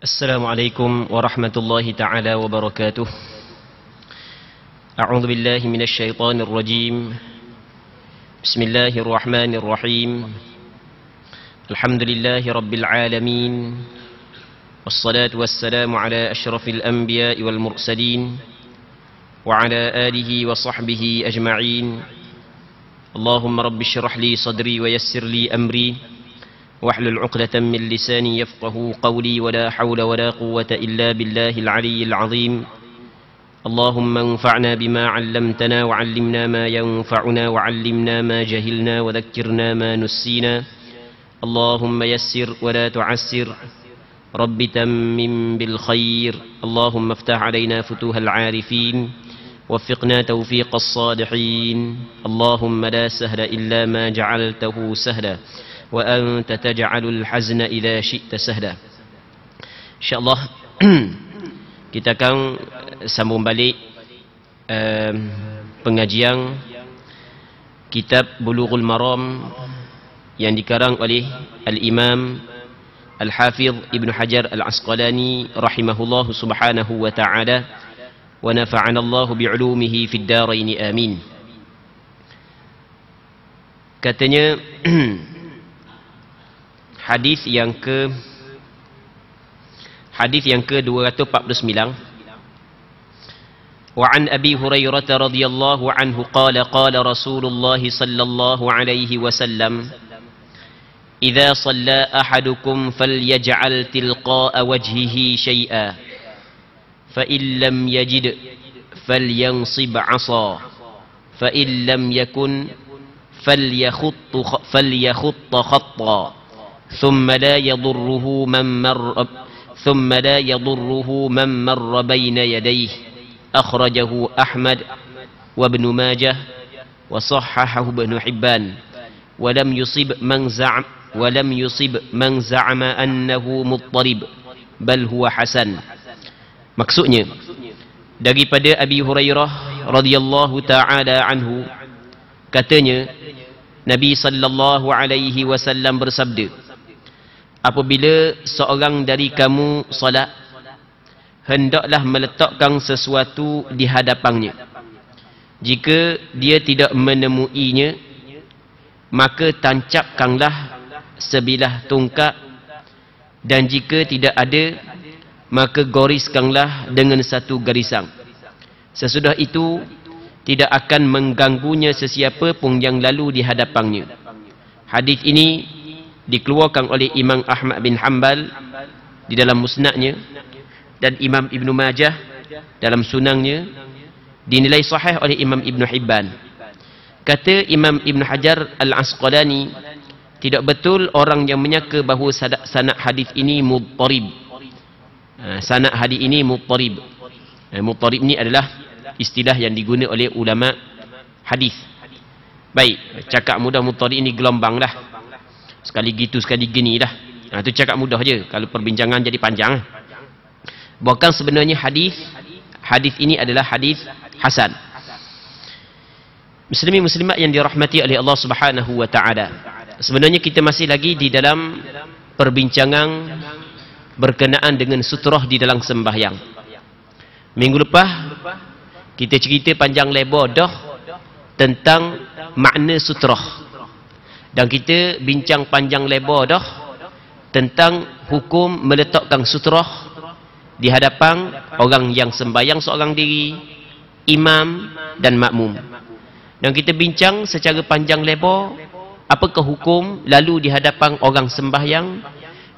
السلام عليكم ورحمة الله تعالى وبركاته. أعوذ بالله من الشيطان الرجيم. بسم الله الرحمن الرحيم. الحمد لله رب العالمين، والصلاة والسلام على أشرف الأنبياء والمرسلين وعلى آله وصحبه أجمعين. اللهم رب اشرح لي صدري ويسر لي أمري واحلل عقدة من لساني يفقه قولي، ولا حول ولا قوة إلا بالله العلي العظيم. اللهم انفعنا بما علمتنا وعلمنا ما ينفعنا وعلمنا ما جهلنا وذكرنا ما نسينا. اللهم يسر ولا تعسر، رب تمم بالخير. اللهم افتح علينا فتوح العارفين، وفقنا توفيق الصالحين. اللهم لا سهل إلا ما جعلته سهلا، وأنت تجعل الحزن إذا شئت سهلا. InsyaAllah kita akan sambung balik pengajian kitab Bulughul Maram yang dikarang oleh Al-Imam Al-Hafidh Ibn Hajar Al-Asqalani rahimahullah subhanahu wa ta'ala, wa nafa'ana Allah bi'ulumihi fid daraini amin. Katanya hadis yang ke-249, wa an Abi Hurairah radhiyallahu anhu qala qala Rasulullah sallallahu alaihi wasallam, idza shalla ahadukum falyaj'al tilqa'a wajhihi shay'an fa in lam yajid falyansib 'asa fa in lam yakun falyakhut khatta ثم لا يضره من مر بين يديه. أخرجه أحمد وابن ماجه وصححه ابن حبان، ولم يصب من زعم أنه مضطرب بل هو حسن. Maksudnya daripada Abi Hurairah radhiyallahu taala anhu, katanya Nabi sallallahu alaihi wasallam bersabda, apabila seorang dari kamu salat, hendaklah meletakkan sesuatu di hadapannya. Jika dia tidak menemuinya, maka tancapkanlah sebilah tongkat, dan jika tidak ada, maka goriskanlah dengan satu garisan. Sesudah itu tidak akan mengganggunya sesiapa pun yang lalu di hadapannya. Hadis ini dikeluarkan oleh Imam Ahmad bin Hanbal di dalam musnadnya, dan Imam Ibn Majah dalam sunangnya, dinilai sahih oleh Imam Ibn Hibban. Kata Imam Ibn Hajar Al-Asqalani, tidak betul orang yang menyangka bahawa sanad hadis ini mudtarib. Sanad hadis ini mudtarib. Mudtarib ini adalah istilah yang digunakan oleh ulama hadis. Baik, cakap mudah mudtarib ini gelombang lah. Sekali gitu, sekali gini dah. Itu cakap mudah je. Kalau perbincangan jadi panjang. Bahkan sebenarnya hadis ini adalah hadis hasan. Muslimin muslimat yang dirahmati oleh Allah Subhanahu wa taala. Sebenarnya kita masih lagi di dalam perbincangan berkenaan dengan sutrah di dalam sembahyang. Minggu lepas kita cerita panjang lebar dah tentang makna sutrah. Dan kita bincang panjang lebar dah tentang hukum meletakkan sutrah di hadapan orang yang sembahyang seorang diri, imam dan makmum. Dan kita bincang secara panjang lebar apakah hukum lalu di hadapan orang sembahyang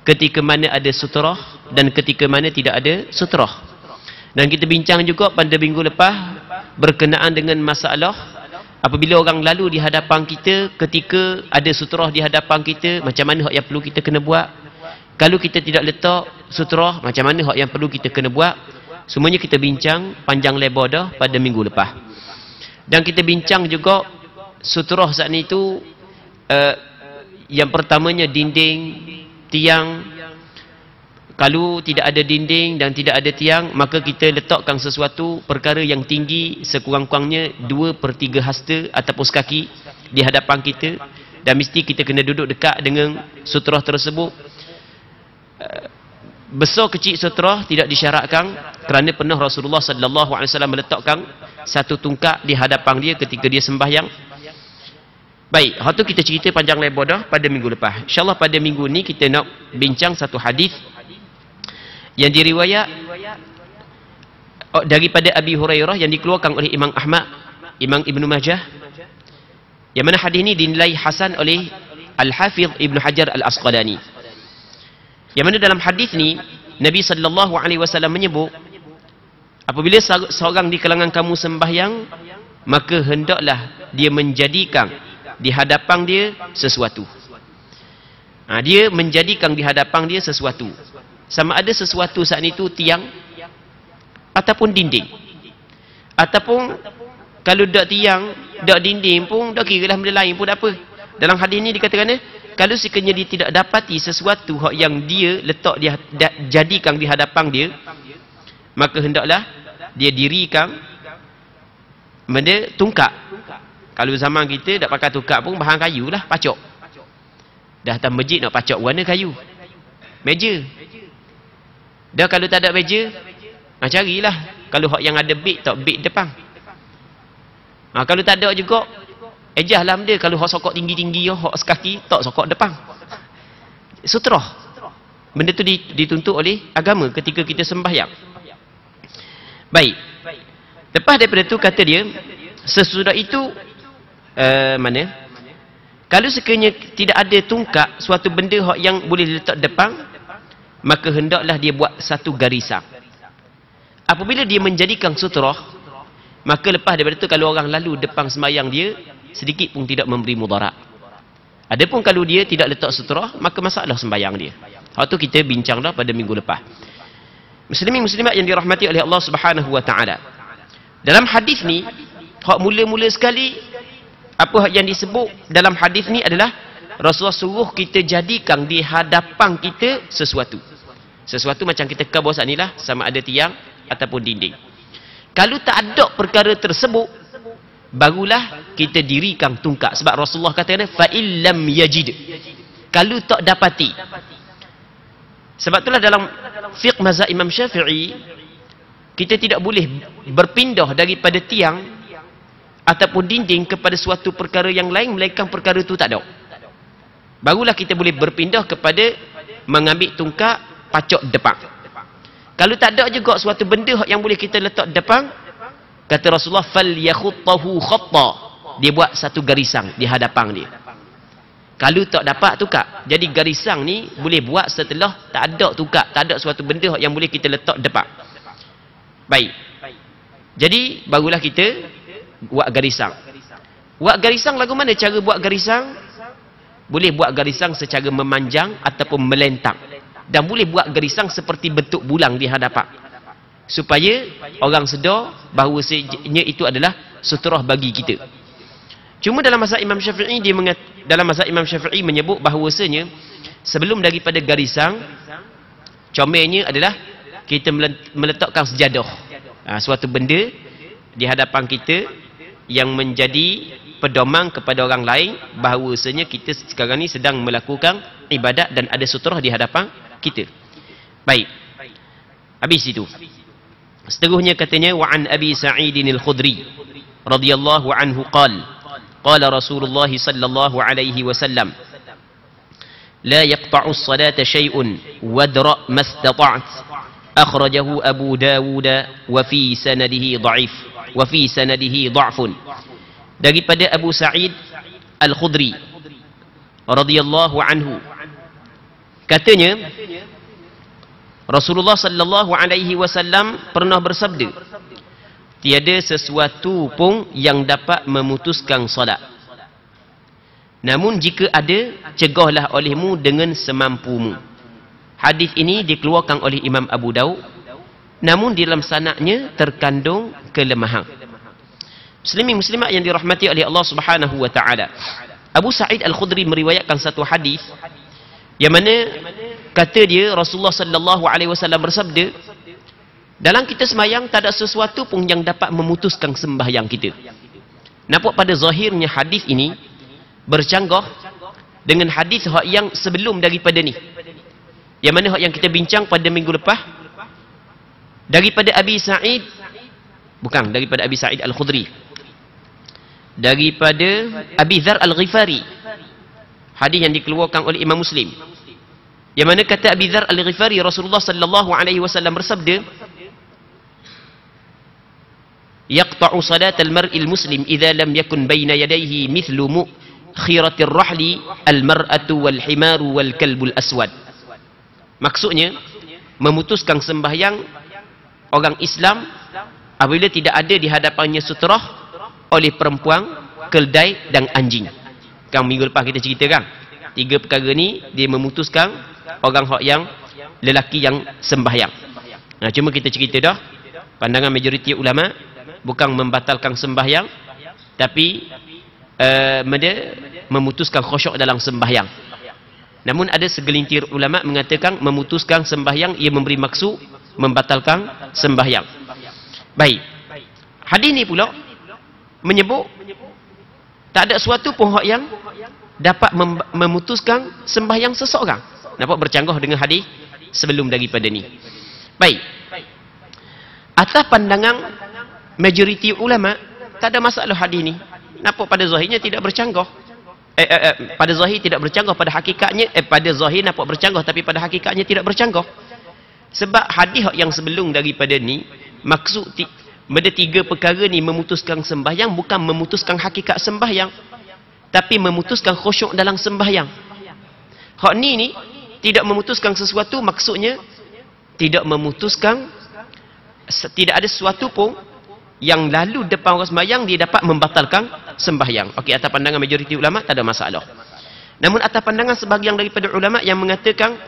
ketika mana ada sutrah dan ketika mana tidak ada sutrah. Dan kita bincang juga pada minggu lepas berkenaan dengan masalah apabila orang lalu di hadapan kita ketika ada sutrah di hadapan kita, macam mana hak yang perlu kita kena buat. Kalau kita tidak letak sutrah, macam mana hak yang perlu kita kena buat. Semuanya kita bincang panjang lebar dah pada minggu lepas. Dan kita bincang juga sutrah saat ni tu, yang pertamanya dinding, tiang. Kalau tidak ada dinding dan tidak ada tiang, maka kita letakkan sesuatu perkara yang tinggi sekurang-kurangnya 2/3 hasta ataupun kaki di hadapan kita, dan mesti kita kena duduk dekat dengan sutrah tersebut. besar kecil sutra tidak disyaratkan, kerana pernah Rasulullah sallallahu alaihi wasallam meletakkan satu tungkak di hadapan dia ketika dia sembahyang. Baik, hal tu kita cerita panjang lebar dah pada minggu lepas. InsyaAllah pada minggu ni kita nak bincang satu hadis yang diriwayat daripada Abi Hurairah yang dikeluarkan oleh Imam Ahmad, Imam Ibn Majah, yang mana hadis ini dinilai hasan oleh Al-Hafidh Ibn Hajar Al-Asqalani. Yang mana dalam hadis ni Nabi sallallahu alaihi wasallam menyebut, apabila seorang di kalangan kamu sembahyang, maka hendaklah dia menjadikan di hadapan dia sesuatu. Dia menjadikan di hadapan dia sesuatu. Sama ada sesuatu saat itu tiang ataupun dinding. Ataupun kalau dak tiang, dak dinding pun, dak kira lah benda lain pun tak apa. Dalam hadis ni dikatakan, kalau sekiranya dia tidak dapati sesuatu yang dia letak dia jadikan di hadapan dia, maka hendaklah dia dirikan benda tungkak. Kalau zaman kita tak pakai tungkak pun bahan kayu lah, pacok. Dah datang masjid nak pacok warna kayu, meja. Dah kalau tak ada meja, carilah. Kalau hak yang ada beg, tak beg depan. Kalau tak ada juga, ejahlah benda. Kalau hak sokok tinggi-tinggi, hak sekaki, tak sokok depan. Sutrah. Benda tu dituntut oleh agama ketika kita sembahyang. Baik. Lepas daripada tu kata dia, sesudah itu kalau sekiranya tidak ada tungkak, suatu benda yang boleh letak depan, maka hendaklah dia buat satu garisan. Apabila dia menjadikan sutrah, maka lepas daripada itu kalau orang lalu depan sembahyang dia, sedikit pun tidak memberi mudarat. Adapun kalau dia tidak letak sutrah, maka masalah sembahyang dia. Hal tu kita bincang dah pada minggu lepas. Muslimin muslimat yang dirahmati oleh Allah Subhanahu wa taala. Dalam hadis ni, hak mula-mula sekali apa yang disebut dalam hadis ni adalah Rasulullah suruh kita jadikan di hadapan kita sesuatu. Sesuatu macam kita ke bawah ni lah, sama ada tiang ataupun dinding. Kalau tak ada perkara tersebut, barulah kita dirikan tungkak. Sebab Rasulullah kata fa illam yajid, kalau tak dapati. Sebab itulah dalam fiqh mazhab Imam Syafi'i, kita tidak boleh berpindah daripada tiang ataupun dinding kepada suatu perkara yang lain melainkan perkara itu tak ada. Barulah kita boleh berpindah kepada mengambil tungkak pacok depan. Kalau tak ada juga suatu benda yang boleh kita letak depan, kata Rasulullah fal yakhuttahu khatta, dia buat satu garisan di hadapan dia. Kalau tak dapat tungkak, jadi garisan ni boleh buat setelah tak ada tungkak, tak ada suatu benda yang boleh kita letak depan. Baik. Jadi barulah kita buat garisan. Buat garisan lagu mana cara buat garisan? Boleh buat garisan secara memanjang ataupun melentang. Dan boleh buat garisan seperti bentuk bulang di hadapan. Supaya orang sedar bahawasanya itu adalah sutrah bagi kita. Cuma dalam mazhab Imam Syafi'i, dalam mazhab Imam Syafi'i menyebut bahawasanya sebelum daripada garisan, comelnya adalah kita meletakkan sejadah. Suatu benda di hadapan kita yang menjadi pedoman kepada orang lain bahawasanya kita sekarang ni sedang melakukan ibadat dan ada sutrah di hadapan kita. Baik. Habis itu. Seterusnya katanya wa an Abi Sa'id al-Khudri radhiyallahu anhu qala Rasulullah sallallahu alaihi wasallam la yaqta'u as-salata shay'un wadra mastata'at akhrajahu Abu Dawud wa fi sanadihi dha'if wa fi sanadihi dha'fun. Daripada Abu Sa'id Al-Khudri radhiyallahu anhu, katanya Rasulullah sallallahu alaihi wasallam pernah bersabda, tiada sesuatu pun yang dapat memutuskan solat. Namun jika ada, cegahlah olehmu dengan semampumu. Hadis ini dikeluarkan oleh Imam Abu Daud, namun di dalam sanadnya terkandung kelemahan. Muslimin muslimat yang dirahmati oleh Allah Subhanahu wa taala. Abu Sa'id Al-Khudri meriwayatkan satu hadis yang mana kata dia Rasulullah sallallahu alaihi wasallam bersabda, dalam kita sembahyang tak ada sesuatu pun yang dapat memutuskan sembahyang kita. Nampak pada zahirnya hadis ini bercanggah dengan hadis yang sebelum daripada ni. Yang mana hak yang kita bincang pada minggu lepas daripada Abi Sa'id, bukan daripada Abi Sa'id Al-Khudri, daripada Abi Dzar Al-Ghifari, hadis yang dikeluarkan oleh Imam Muslim, yang mana kata Abi Dzar Al-Ghifari, Rasulullah sallallahu alaihi wasallam bersabda, yaqta'u salatal mar'il muslim idza lam yakun baina yadayhi mithlu mukhiratir rahli al-mar'atu wal himaru wal kalbul aswad. Maksudnya memutuskan sembahyang orang Islam apabila tidak ada di hadapannya sutrah oleh perempuan, keldai dan anjing. Kan minggu lepas kita ceritakan 3 perkara ni dia memutuskan orang hak yang lelaki yang sembahyang. Nah, cuma kita cerita dah pandangan majoriti ulama bukan membatalkan sembahyang, tapi memutuskan khusyuk dalam sembahyang. Namun ada segelintir ulama mengatakan memutuskan sembahyang ia memberi maksud membatalkan sembahyang. Baik. Hadis ni pula menyebut tak ada suatu pun hak yang dapat memutuskan sembahyang seseorang. Nampak bercanggah dengan hadis sebelum daripada ni. Baik. Atas pandangan majoriti ulama tak ada masalah hadis ni. Nampak pada zahirnya tidak bercanggah. Pada zahir tidak bercanggah, pada hakikatnya pada zahir nampak bercanggah tapi pada hakikatnya tidak bercanggah. Sebab hadis yang sebelum daripada ni maksud benda 3 perkara ni memutuskan sembahyang bukan memutuskan hakikat sembahyang, tapi memutuskan khusyuk dalam sembahyang. Hak ni tidak memutuskan sesuatu, maksudnya tidak memutuskan, tidak ada sesuatu pun yang lalu depan orang sembahyang dia dapat membatalkan sembahyang. Okey, atas pandangan majoriti ulama tak ada masalah. Namun atas pandangan sebahagian daripada ulama yang mengatakan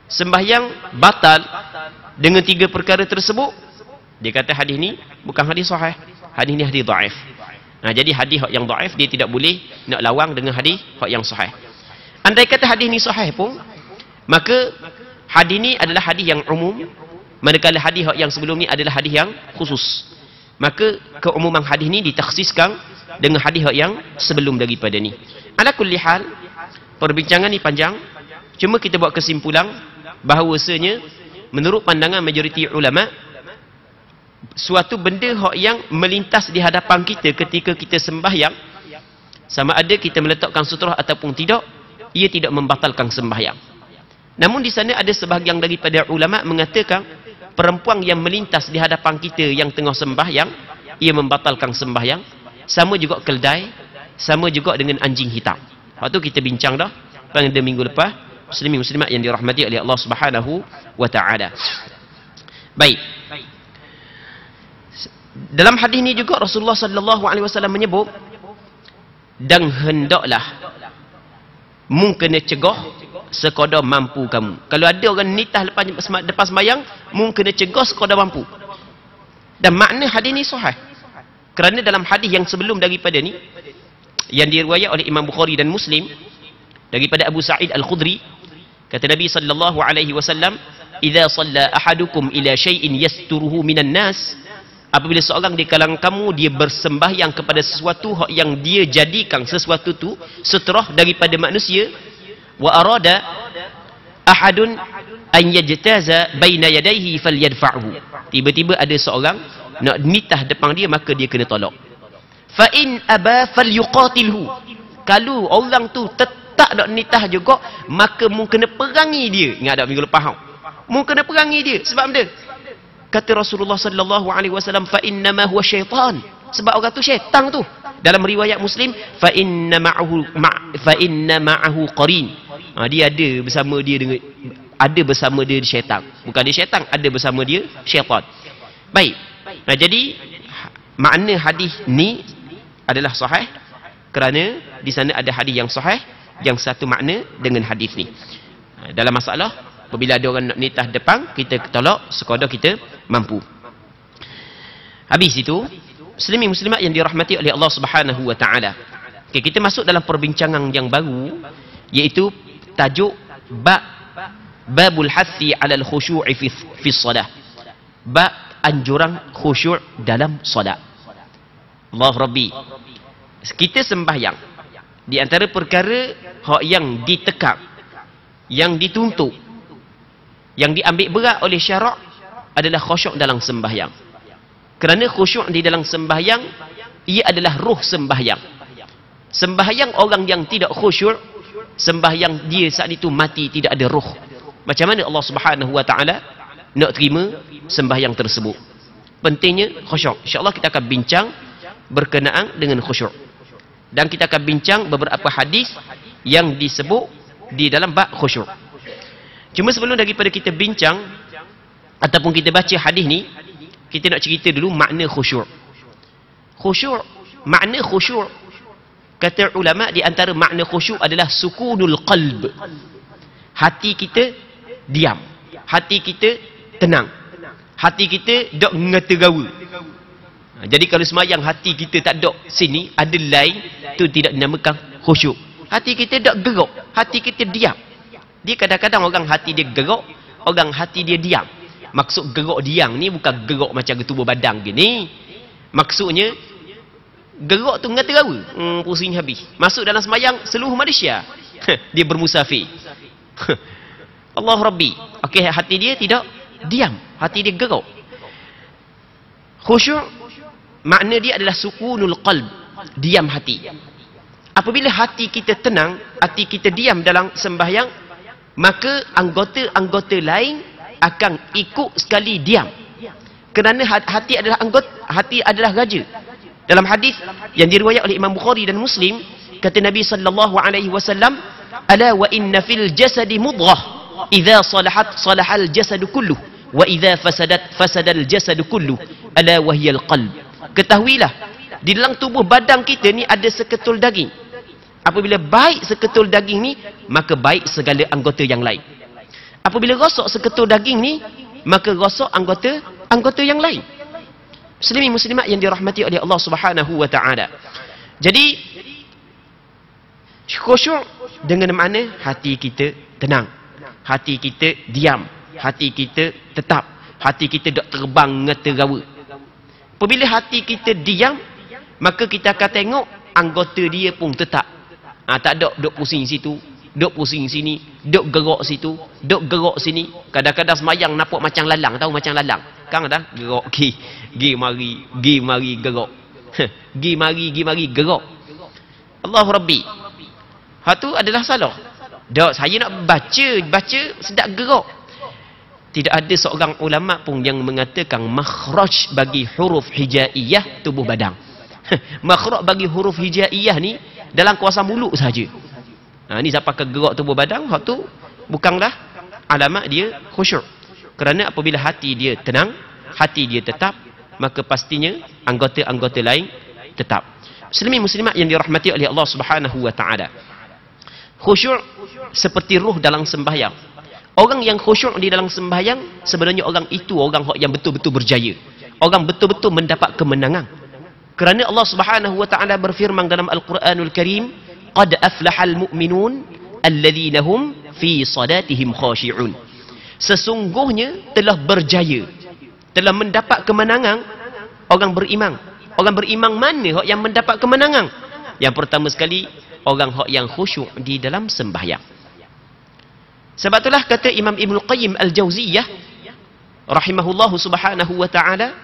sembahyang batal dengan 3 perkara tersebut, dia kata hadis ni bukan hadis sahih. Hadis ni hadis dhaif. Nah, jadi hadis yang dhaif dia tidak boleh nak lawang dengan hadis yang sahih. Andai kata hadis ni sahih pun, maka hadis ni adalah hadis yang umum, manakala hadis yang sebelum ni adalah hadis yang khusus. Maka keumuman hadis ni ditakhsiskan dengan hadis yang sebelum daripada ni. Ala kulli hal, perbincangan ni panjang, cuma kita buat kesimpulan bahawasanya menurut pandangan majoriti ulama, suatu benda yang melintas di hadapan kita ketika kita sembahyang, sama ada kita meletakkan sutrah ataupun tidak, ia tidak membatalkan sembahyang. Namun di sana ada sebahagian daripada ulama mengatakan perempuan yang melintas di hadapan kita yang tengah sembahyang, ia membatalkan sembahyang. Sama juga keldai, sama juga dengan anjing hitam. Waktu kita bincang dah pada minggu lepas, muslimin muslimat yang dirahmati oleh Allah Subhanahu wa taala. Baik. Dalam hadis ni juga Rasulullah sallallahu alaihi wasallam menyebut, dan hendaklah mu kena cegah sekadar mampu kamu. Kalau ada orang nitah lepas sembahyang, mu kena cegah sekadar mampu. Dan makna hadis ni sahih. Kerana dalam hadis yang sebelum daripada ni yang diriwayat oleh Imam Bukhari dan Muslim daripada Abu Sa'id Al-Khudri, kata Nabi sallallahu alaihi wasallam, "Idza shalla ahadukum ila syai'in yasturuhu minan nas." Apabila seorang di kalangan kamu dia bersembahyang kepada sesuatu yang dia jadikan sesuatu tu sutrah daripada manusia, wa arada ahadun an yajtaza baina yadayhi falyadfa'hu. Tiba-tiba ada seorang nak nitah depan dia, maka dia kena tolak. Fa in aba falyuqatilhu. Kalau orang tu tetap nak nitah juga, maka mu kena perangi dia. Ingat tak minggu lepas? Mu kena perangi dia. Sebab benda kata Rasulullah sallallahu alaihi wasallam, fa innama huwa syaitan. Sebab orang tu syaitan tu. Dalam riwayat Muslim, fa inna ma'ahu qarin. Dia ada bersama dia dengan syaitan. Bukan dia syaitan, ada bersama dia syaitan. Baik. Nah, jadi makna hadis ni adalah sahih kerana di sana ada hadis yang sahih yang satu makna dengan hadis ni. Dalam masalah apabila ada orang nak nitah depan, kita tolak sekadar kita mampu. Habis itu, muslimin muslimat yang dirahmati oleh Allah Subhanahu wa taala. Okey, kita masuk dalam perbincangan yang baru, iaitu tajuk babul hathi 'alal khushu'i fi shalah. Bab anjuran khusyuk dalam solat. Allah Rabbi. Kita sembahyang, di antara perkara yang ditekap, yang dituntut, Yang diambil berat oleh syarak adalah khusyuk dalam sembahyang. Kerana khusyuk di dalam sembahyang, ia adalah ruh sembahyang. Sembahyang orang yang tidak khusyuk, sembahyang dia saat itu mati, tidak ada ruh. Macam mana Allah Subhanahu wa taala nak terima sembahyang tersebut? Pentingnya khusyuk. InsyaAllah kita akan bincang berkenaan dengan khusyuk. Dan kita akan bincang beberapa hadis yang disebut di dalam bab khusyuk. Cuma sebelum daripada kita bincang ataupun kita baca hadis ni, kita nak cerita dulu makna khusyuk. Khusyuk, makna khusyuk, kata ulama, di antara makna khusyuk adalah sukunul qalb. Hati kita diam, hati kita tenang, hati kita dok ngeterawa. Jadi kalau semayang hati kita tak dok sini, ada lain, tu tidak dinamakan khusyuk. Hati kita dok gerak, hati kita diam. Dia kadang-kadang orang hati dia gerak, orang hati dia diam. Maksud gerak diam ni bukan gerak macam tubuh badan gini. Maksudnya gerak tu ngeterawa, pusing habis. Masuk dalam semayang seluruh Malaysia dia bermusafir. Allah Rabbi. Okey, hati dia tidak diam, hati dia gerak. Khusyuk makna dia adalah sukunul qalb, diam hati. Apabila hati kita tenang, hati kita diam dalam sembahyang, maka anggota-anggota lain akan ikut sekali diam. Kerana hati adalah anggota, hati adalah raja. Dalam hadis yang diriwayat oleh Imam Bukhari dan Muslim, kata Nabi sallallahu alaihi wasallam, "Ala wa inna fil jasadi mudghah, idza salahat salahal jasadu kulluh, wa idza fasadat fasadal jasadu kulluh, ala wa hiyal qalb." Ketahuilah, di dalam tubuh badan kita ni ada seketul daging. Apabila baik seketul daging ni, maka baik segala anggota yang lain. Apabila rosak seketul daging ni, maka rosak anggota yang lain. Muslimin muslimat yang dirahmati oleh Allah Subhanahu wa taala. Jadi khusyuk dengan makna hati kita tenang, hati kita diam, hati kita tetap, hati kita dok terbang ngeterawa. Apabila hati kita diam, maka kita akan tengok anggota dia pun tetap. Tak dok pusing situ, dok pusing sini, dok gerak situ, dok gerak sini. Kadang-kadang semayang nampak macam lalang, tahu macam lalang. Kan dah gerak gi mari gerak. Gi mari gerak. Allah Rabbi. Hak tu adalah salah. Dok saya nak baca sedap gerak. Tidak ada seorang ulama pun yang mengatakan makhraj bagi huruf hijaiyah tubuh badan. Makhraj bagi huruf hijaiyah ni dalam kuasa mulut saja. Ni siapa kegerak tubuh badan, hak tu bukanlah alamat dia khusyuk. Kerana apabila hati dia tenang, hati dia tetap, maka pastinya anggota-anggota lain tetap. Muslimin muslimat yang dirahmati oleh Allah Subhanahu wa taala. Khusyuk seperti ruh dalam sembahyang. Orang yang khusyuk di dalam sembahyang, sebenarnya orang itu orang yang betul-betul berjaya. Orang betul-betul mendapat kemenangan. Kerana Allah Subhanahu wa taala berfirman dalam Al-Quranul Karim, "Qad aflahal mu'minun alladhina hum fi salatihim khashi'un." Sesungguhnya telah berjaya, telah mendapat kemenangan orang beriman. Orang beriman mana yang mendapat kemenangan? Yang pertama sekali, orang yang khusyuk di dalam sembahyang. Sebab itulah kata Imam Ibn Qayyim Al-Jauziyah rahimahullahu subhanahu wa ta'ala,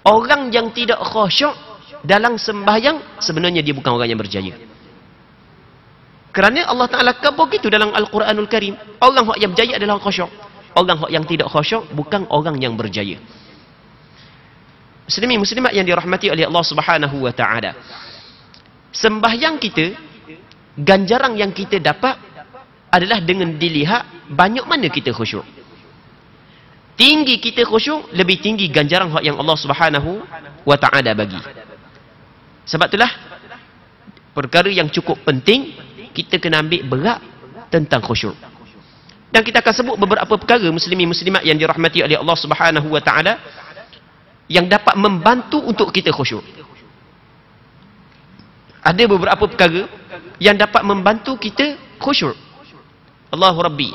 orang yang tidak khusyuk dalam sembahyang, sebenarnya dia bukan orang yang berjaya. Kerana Allah Ta'ala kabur gitu dalam Al-Quranul Karim, orang yang berjaya adalah khusyuk. Orang yang tidak khusyuk bukan orang yang berjaya. Muslimin muslimat yang dirahmati oleh Allah Subhanahu wa ta'ala, sembahyang kita, ganjaran yang kita dapat adalah dengan dilihat banyak mana kita khusyuk. Tinggi kita khusyuk, lebih tinggi ganjaran yang Allah Subhanahu wa ta'ala bagi. Sebab itulah perkara yang cukup penting, kita kena ambil berat tentang khusyuk. Dan kita akan sebut beberapa perkara, muslimin muslimat yang dirahmati oleh Allah Subhanahu wa ta'ala, yang dapat membantu untuk kita khusyuk. Ada beberapa perkara yang dapat membantu kita khusyuk. Allahu Rabbi.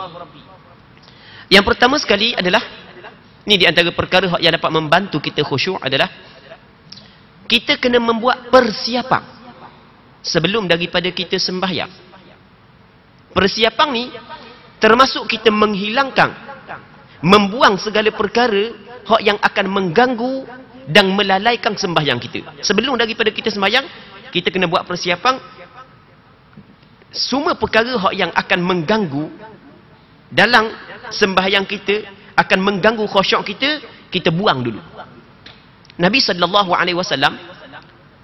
Yang pertama sekali adalah, ni di antara perkara yang dapat membantu kita khusyuk adalah, kita kena membuat persiapan sebelum daripada kita sembahyang. Persiapan ni termasuk kita menghilangkan membuang segala perkara hak yang akan mengganggu dan melalaikan sembahyang kita. Sebelum daripada kita sembahyang, kita kena buat persiapan semua perkara hak yang akan mengganggu dalam sembahyang kita, akan mengganggu khusyuk kita, kita buang dulu. Nabi SAW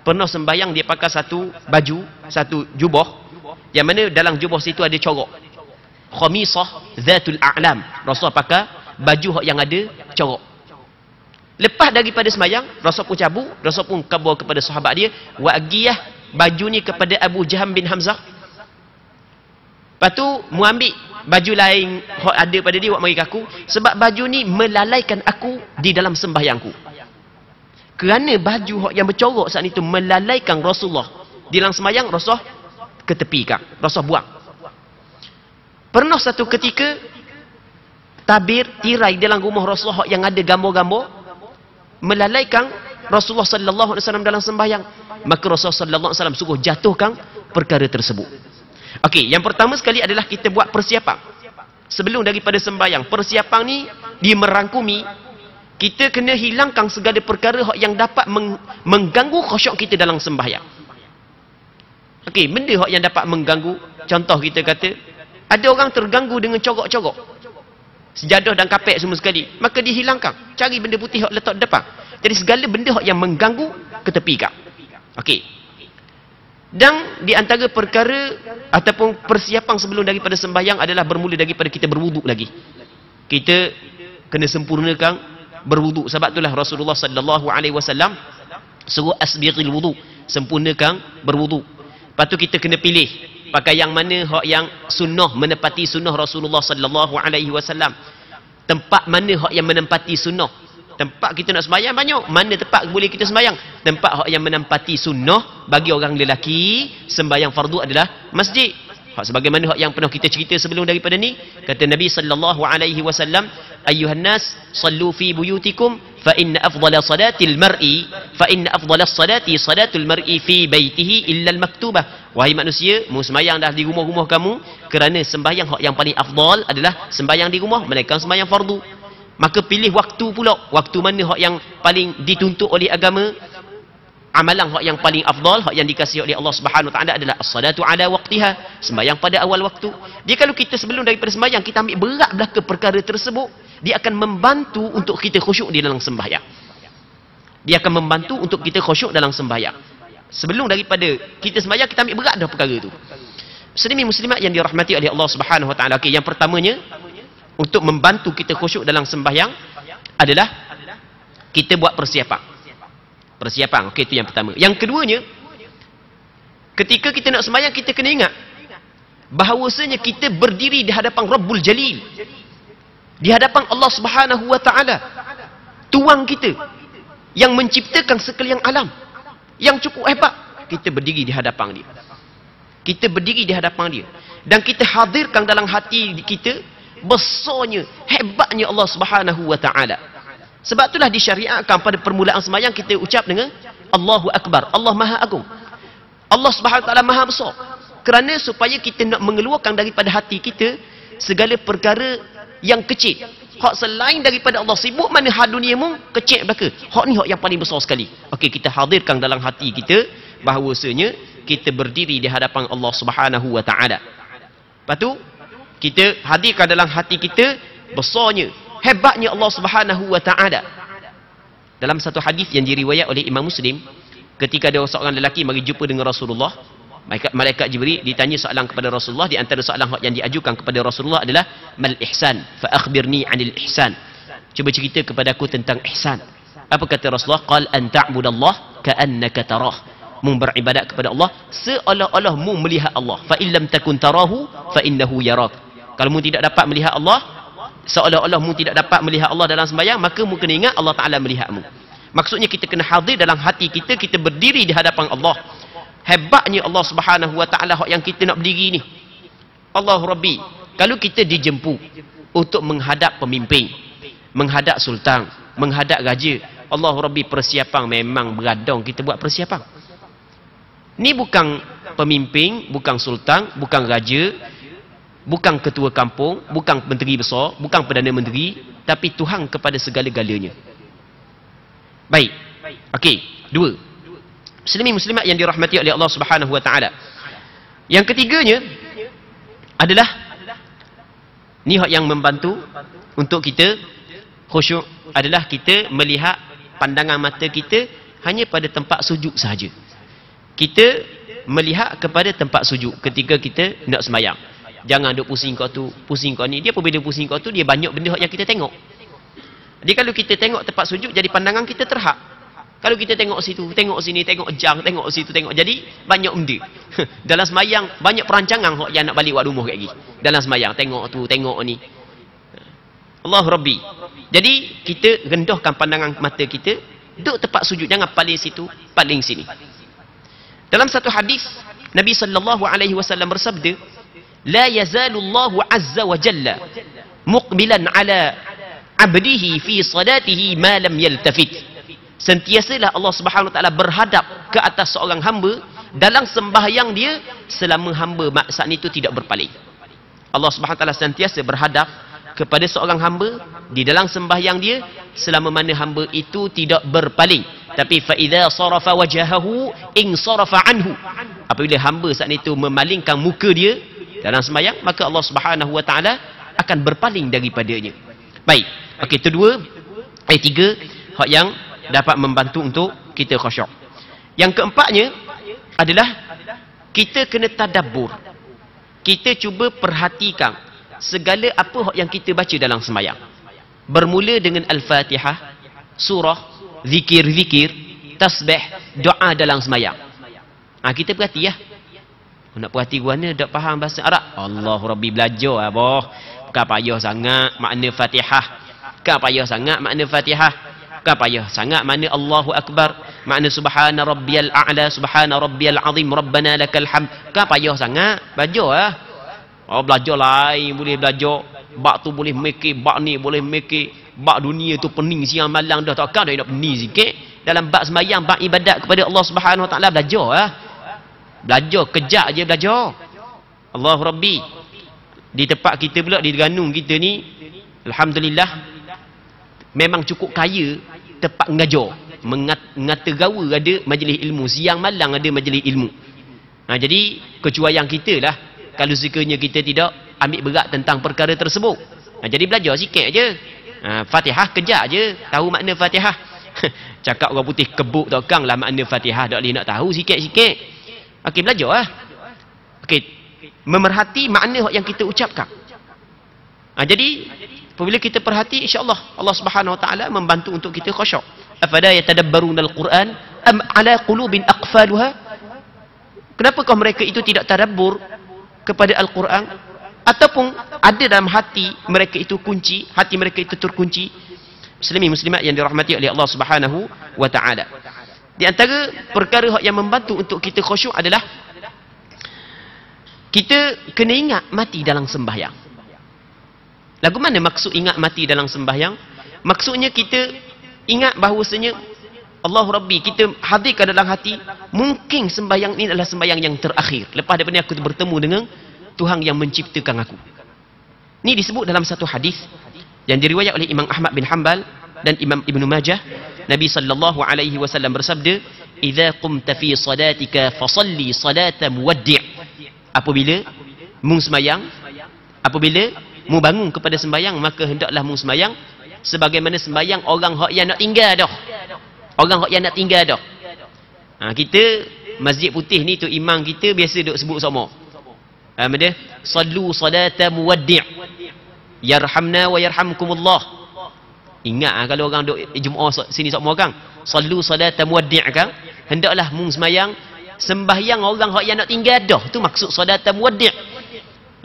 pernah sembahyang, dia pakai satu baju, satu jubah, yang mana dalam jubah situ ada corok. Khamisah Zatul A'lam. Rasul pakai baju yang ada corok. Lepas daripada sembahyang, Rasul pun cabut, Rasul pun khabar kepada sahabat dia, wa agiyah baju ni kepada Abu Jaham bin Hamzah. Lepas tu mu ambil baju lain hak ada pada dia, wak mari aku, sebab baju ni melalaikan aku di dalam sembahyangku. Kerana baju hak yang bercorok saat itu melalaikan Rasulullah di dalam sembahyang, Rasul ketepikan, Rasul buang. Pernah satu ketika tabir tirai dalam rumah Rasulullah yang ada gambar-gambar melalaikan Rasulullah sallallahu alaihi wasallam dalam sembahyang, maka Rasulullah sallallahu alaihi wasallam suruh jatuhkan perkara tersebut. Okey, yang pertama sekali adalah kita buat persiapan sebelum daripada sembahyang. Persiapan ni dia merangkumi kita kena hilangkan segala perkara yang dapat mengganggu khusyuk kita dalam sembahyang. Okey, benda yang dapat mengganggu, contoh kita kata ada orang terganggu dengan corok-corok sejadah dan kapek semua sekali, maka dihilangkan, cari benda putih yang letak depan. Jadi segala benda yang mengganggu ketepikan. Okey. Dan di antara perkara ataupun persiapan sebelum daripada sembahyang adalah bermula daripada kita berwuduk lagi. Kita kena sempurnakan berwuduk. Sebab itulah Rasulullah sallallahu alaihi wasallam suruh asbighil wuduk, sempurnakan berwuduk. Lepas tu kita kena pilih pakai yang mana hak yang sunnah, menepati sunnah Rasulullah sallallahu alaihi wasallam. Tempat mana hak yang menempati sunnah. Tempat kita nak sembahyang banyak, mana tempat boleh kita sembahyang? Tempat hak yang menempati sunnah bagi orang lelaki, sembahyang fardu adalah masjid. Hak sebagaimana hak yang pernah kita cerita sebelum daripada ni, kata Nabi sallallahu alaihi wasallam, ayyuhan nas sallu fi buyutikum fa inna afdhala salatil mar'i salatul mar'i fi baitihi illa al maktubah. Wahai manusia, mu sembahyang dah di rumah-rumah kamu, kerana sembahyang hak yang paling afdal adalah sembahyang di rumah, melainkan sembahyang fardu. Maka pilih waktu pula, waktu mana hak yang paling dituntut oleh agama, amalan hak yang paling afdal, hak yang dikasihi oleh Allah Subhanahu wa taala adalah as-salatu ala waqtiha, sembahyang pada awal waktu. Dia kalau kita sebelum daripada sembahyang kita ambil berat belaka perkara tersebut, dia akan membantu untuk kita khusyuk di dalam sembahyang. Dia akan membantu untuk kita khusyuk dalam sembahyang. Sebelum daripada kita sembahyang, kita ambil berat dah perkara itu. Muslimin muslimat yang dirahmati oleh Allah Subhanahu wa taala. Okey, yang pertamanya untuk membantu kita khusyuk dalam sembahyang adalah kita buat persiapan. Persiapan, okey, itu yang pertama. Yang keduanya, ketika kita nak sembahyang, kita kena ingat bahawasanya kita berdiri di hadapan Rabbul Jalil, di hadapan Allah Subhanahu wa taala, Tuhan kita yang menciptakan sekalian alam, yang cukup hebat. Kita berdiri di hadapan dia. Kita berdiri di hadapan dia dan kita hadirkan dalam hati kita besarnya, hebatnya Allah Subhanahu wa taala. Sebab itulah disyariatkan pada permulaan sembahyang kita ucap dengan Allahu Akbar, Allah Maha Agung, Allah Subhanahu wa taala Maha Besar. Kerana supaya kita nak mengeluarkan daripada hati kita segala perkara yang kecil, hak selain daripada Allah. Sibuk mana hal dunia mu, kecil belaka. Hak ni hak yang paling besar sekali. Okey, kita hadirkan dalam hati kita bahawasanya kita berdiri di hadapan Allah Subhanahu wa taala. Lepas tu kita hadirkan dalam hati kita besarnya, hebatnya Allah Subhanahu wa taala. Dalam satu hadis yang diriwayat oleh Imam Muslim, ketika ada seorang lelaki mari jumpa dengan Rasulullah, malaikat Jibril ditanya soalan kepada Rasulullah. Di antara soalan yang diajukan kepada Rasulullah adalah mal ihsan, fa akhbirni anil ihsan. Cuba cerita kepada aku tentang ihsan. Apa kata Rasulullah? Qal an ta'budallah ka'annaka tarah. Mu beribadat kepada Allah seolah-olah mu melihat Allah. Fa illam takun tarahu fa innahu yarak. Kalau mu tidak dapat melihat Allah, seolah-olah mu tidak dapat melihat Allah dalam sembahyang, maka mu kena ingat Allah Taala melihatmu. Maksudnya kita kena hadir dalam hati kita, kita berdiri di hadapan Allah. Hebatnya Allah Subhanahu wa taala yang kita nak berdiri ni. Allah Rabbi, kalau kita dijemput untuk menghadap pemimpin, menghadap sultan, menghadap raja, Allah Rabbi, persiapan memang beradang kita buat persiapan. Ni bukan pemimpin, bukan sultan, bukan raja, bukan ketua kampung, bukan menteri besar, bukan perdana menteri, tapi Tuhan kepada segala-galanya. Baik. Okey, dua. Muslimin muslimat yang dirahmati oleh Allah Subhanahu wa taala. Yang ketiganya adalah ni hak yang membantu untuk kita khusyuk adalah kita melihat pandangan mata kita hanya pada tempat sujud sahaja. Kita melihat kepada tempat sujud ketika kita nak sembahyang. Jangan duk pusing kau tu, pusing kau ni. Dia pun bila pusing kau tu, dia banyak benda yang kita tengok. Jadi kalau kita tengok tempat sujud, jadi pandangan kita terhad. Kalau kita tengok situ, tengok sini, tengok jang, tengok situ, tengok. Jadi banyak benda. Dalam semayang, banyak perancangan yang nak balik buat rumah lagi. Dalam semayang, tengok tu, tengok ni. Allah Rabbi. Jadi kita rendahkan pandangan mata kita, duduk tempat sujud. Jangan paling situ, paling sini. Dalam satu hadis, Nabi SAW bersabda, La yazalullahu azza wa jalla muqbilan ala abdihi fi salatihi ma lam yaltafit. Sentiasalah Allah Subhanahu wa taala berhadap ke atas seorang hamba dalam sembahyang dia selama hamba saat itu tidak berpaling. Allah Subhanahu wa taala sentiasa berhadap kepada seorang hamba di dalam sembahyang dia selama mana hamba itu tidak berpaling. Tapi fa idza sarafa wajhahu in sarafa anhu. Apabila hamba saat itu memalingkan muka dia dalam sembahyang, maka Allah Subhanahu wa taala akan berpaling daripadanya. Baik. Okey, itu dua. Tiga hak yang dapat membantu untuk kita khusyuk. Yang keempatnya adalah kita kena tadabbur. Kita cuba perhatikan segala apa yang kita baca dalam sembahyang. Bermula dengan Al-Fatihah, surah, zikir-zikir, tasbih, doa dalam sembahyang. Kita perhati ya. Nak perhati guana tak faham bahasa Arab. Allah Rabbi belajar abah. Bukan payah sangat makna Fatihah. Bukan payah sangat makna Fatihah. Bukan payah sangat makna Allahu Akbar, makna Subhana Rabbiyal A'la, Subhana Rabbiyal Azim, Rabbana Lakal Hamd. Bukan payah sangat, belajar lah. Oh, belajar lain boleh belajar. Bak tu boleh mikir, bak ni boleh mikir. Bak dunia tu pening siang malam dah, takkan dah nak pening sikit. Dalam bak sembahyang, bak ibadat kepada Allah Subhanahu wa taala, belajar lah. Belajar, kejap je belajar. Allah Rabbi. Di tempat kita pula, di Terengganu kita ni, alhamdulillah, memang cukup kaya tempat mengajar. Mengata gawa ada majlis ilmu, siang malam ada majlis ilmu. Jadi kecuaian kita lah kalau sekiranya kita tidak ambil berat tentang perkara tersebut. Jadi belajar sikit je. Fatihah kejap je tahu makna Fatihah. Cakap orang putih kebuk takkan lah makna Fatihah, tak boleh nak tahu sikit-sikit. Okey, belajar lah. Okey, memerhati makna yang kita ucapkan. Jadi apabila kita perhati, insya-Allah Allah Subhanahu wa taala membantu untuk kita khusyuk. Afala yatadabbaruna al-Quran am ala qulubin aqfaluha? Kenapakah mereka itu tidak tadabbur kepada Al-Quran, ataupun ada dalam hati mereka itu kunci, hati mereka itu terkunci? Muslimin muslimat yang dirahmati oleh Allah Subhanahu wa taala. Di antara perkara yang membantu untuk kita khusyuk adalah kita kena ingat mati dalam sembahyang. Lagu mana maksud ingat mati dalam sembahyang? Maksudnya kita ingat bahawasanya Allah Rabbi, kita hadirkan dalam hati, mungkin sembahyang ini adalah sembahyang yang terakhir. Lepas daripada aku bertemu dengan Tuhan yang menciptakan aku. Ini disebut dalam satu hadis yang diriwayat oleh Imam Ahmad bin Hanbal dan Imam Ibnu Majah. Nabi sallallahu alaihi wasallam bersabda, "Idza qumta fi salatika fasalli salata muwaddi'." Apabila mu sembahyang, apabila mu bangun kepada sembahyang, maka hendaklah mu sembahyang sebagaimana sembahyang orang hak yang nak tinggal dah. Orang hak yang nak tinggal dah. Kita Masjid Putih ni tu imam kita biasa duk sebut sama. Apa sallu salata muwaddi'. Yarhamna wa yarhamkumullah. Ingat kalau orang duk Jumaat sini sama kan, sallu salata muwaddi' kan, hendaklah mu sembahyang sembahyang orang hak yang nak tinggal dah. Tu maksud salata muwaddi'.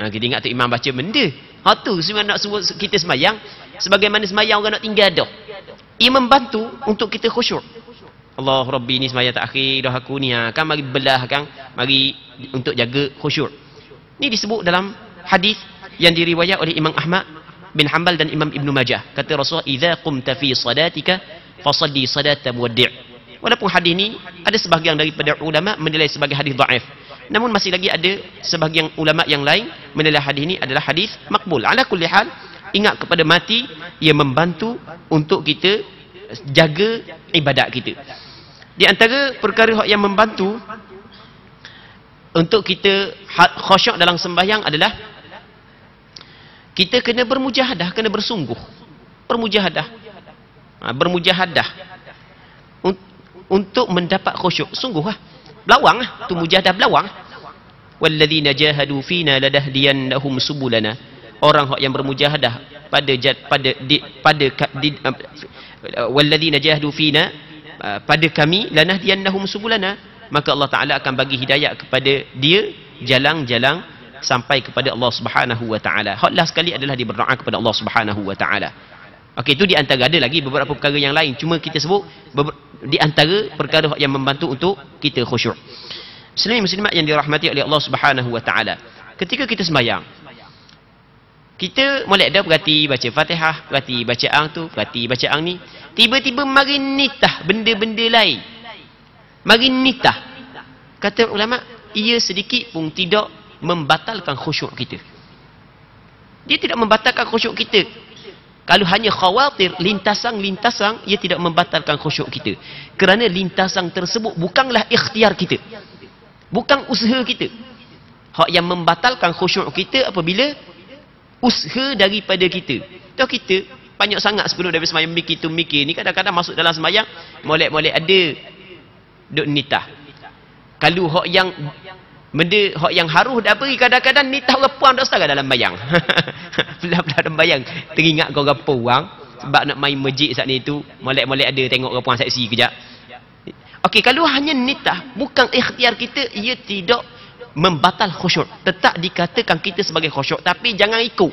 Kita ingat tu imam baca benda. Tu sebenarnya nak sebut kita sembahyang sebagaimana sembahyang orang nak tinggal dah. Ia membantu untuk kita khusyuk. Allah Rabbi, ni sembahyang takhir dah aku ni kan, mari belah kan, mari untuk jaga khusyuk. Ini disebut dalam hadis yang diriwayat oleh Imam Ahmad bin Hanbal dan Imam Ibnu Majah. Kata Rasulullah, "Idza qumta fi salatika fasalli salata muwaddi'." Walaupun hadis ini ada sebahagian daripada ulama menilai sebagai hadis dhaif. Namun masih lagi ada sebahagian ulama yang lain menilai hadis ini adalah hadis makbul. Ala kulli hal, ingat kepada mati, ia membantu untuk kita jaga ibadat kita. Di antara perkara yang membantu untuk kita khusyuk dalam sembahyang adalah kita kena bermujahadah, kena bersungguh. Bermujahadah. Bermujahadah untuk mendapat khusyuk. Sungguh lah. Belawang lah. Itu mujahadah belawang. Walladzina jahadu fina ladahdiyannahum subulana. Orang yang bermujahadah walladzina jahadu fina pada kami lanahdiyannahum subulana, maka Allah Taala akan bagi hidayah kepada dia jalan-jalan sampai kepada Allah Subhanahu wa taala. Hak last sekali adalah dia berdoa kepada Allah Subhanahu wa taala. Okey, itu di antara, ada lagi beberapa perkara yang lain, cuma kita sebut di antara perkara yang membantu untuk kita khusyuk. Muslimin muslimat yang dirahmati oleh Allah Subhanahu wa taala, ketika kita sembahyang, kita molek dah perhati baca Fatihah, perhati bacaan tu, perhati bacaan ni, tiba-tiba mari nitah benda-benda lain. Mari nitah. Kata ulama, ia sedikit pun tidak membatalkan khusyuk kita. Dia tidak membatalkan khusyuk kita. Kalau hanya khawatir lintasan-lintasan, ia tidak membatalkan khusyuk kita. Kerana lintasan tersebut bukanlah ikhtiar kita. Bukan usaha kita. Hak yang membatalkan khusyuk kita apabila usaha daripada kita. Tahu kita banyak sangat sebelum dari sembahyang mikir tu mikir ni, kadang-kadang masuk dalam sembahyang molek-molek ada duk nitah. Kalau hak yang benda hak yang haruh dah beri, kadang-kadang nitah orang puang dah setara dalam bayang. Belah-belah dalam bayang teringat kau orang puang sebab nak main masjid saat ni tu, molek-molek ada tengok orang puang seksi kejap. Okey, kalau hanya nitah bukan ikhtiar kita, ia tidak membatal khusyuk. Tetap dikatakan kita sebagai khusyuk, tapi jangan ikut.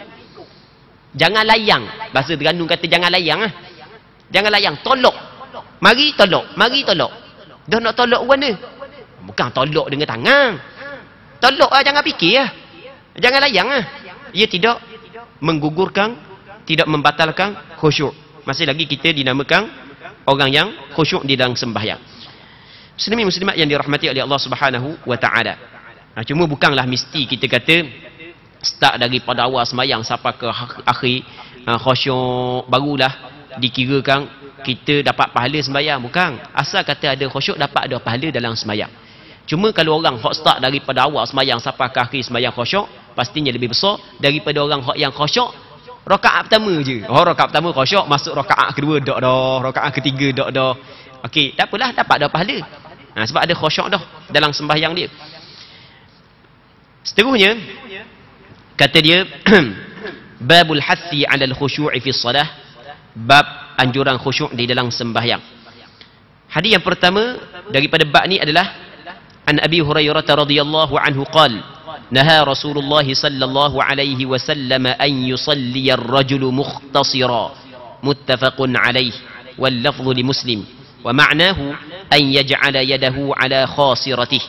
Jangan layang. Bahasa Terengganu kata jangan layang. Jangan layang, tolak. Mari tolak, mari tolak. Dah nak tolak mana? Bukan tolak dengan tangan. Tolak lah, jangan fikir lah. Jangan layang lah. Ia tidak menggugurkan, tidak membatalkan khusyuk. Masih lagi kita dinamakan orang yang khusyuk di dalam sembahyang. Muslimin muslimat yang dirahmati oleh Allah Subhanahu wa taala. Cuma bukanlah mesti kita kata start daripada awal sembahyang sampai ke akhir khusyuk barulah dikirakan kita dapat pahala sembahyang. Bukan. Asal kata ada khusyuk, dapat ada pahala dalam sembahyang. Cuma kalau orang hok start daripada awal sembahyang sampai ke akhir sembahyang khusyuk, pastinya lebih besar daripada orang hok yang khusyuk rakaat pertama je. Oh, rakaat pertama khusyuk, masuk rakaat kedua dak dah, rakaat ketiga dak dah. Okey, tak apalah, dapat dah pahala. Sebab ada khusyuk dah dalam sembahyang dia. Seterusnya kata dia babul hathi 'ala al-khusyu' fi shalah, bab anjuran khusyuk di dalam sembahyang. Hadis yang pertama daripada bab ni adalah an Abi Hurairah radhiyallahu anhu qala naha Rasulullah sallallahu alaihi wasallam an yusalli ar-rajulu mukhtasira, muttafaqun alaih wal lafdhu li Muslim wa ma'nahu an yaj'ala yadahu ala khasiratih.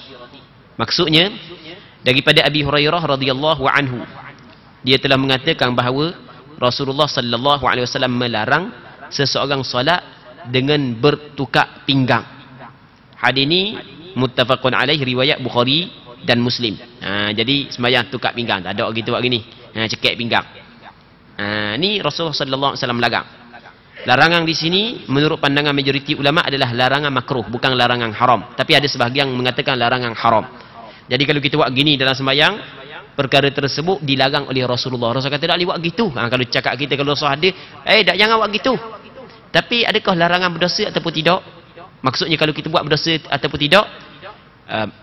Maksudnya daripada Abi Hurairah radhiyallahu anhu, dia telah mengatakan bahawa Rasulullah sallallahu alaihi wasallam melarang seseorang solat dengan bertukar pinggang. Hadis ini muttafaqun alaih, riwayat Bukhari dan Muslim. Jadi sembahyang tukar pinggang, tak ada orang gitu buat gini. Cekek pinggang. Ni Rasulullah sallallahu alaihi wasallam larang. Larangan di sini menurut pandangan majoriti ulama adalah larangan makruh, bukan larangan haram. Tapi ada sebahagian mengatakan larangan haram. Jadi kalau kita buat gini dalam sembahyang, perkara tersebut dilarang oleh Rasulullah. Rasul kata tak boleh buat gitu. Kalau cakap kita, kalau Rasul ada, tak, jangan buat gitu. Tapi adakah larangan berdosa ataupun tidak? Maksudnya kalau kita buat berdosa ataupun tidak,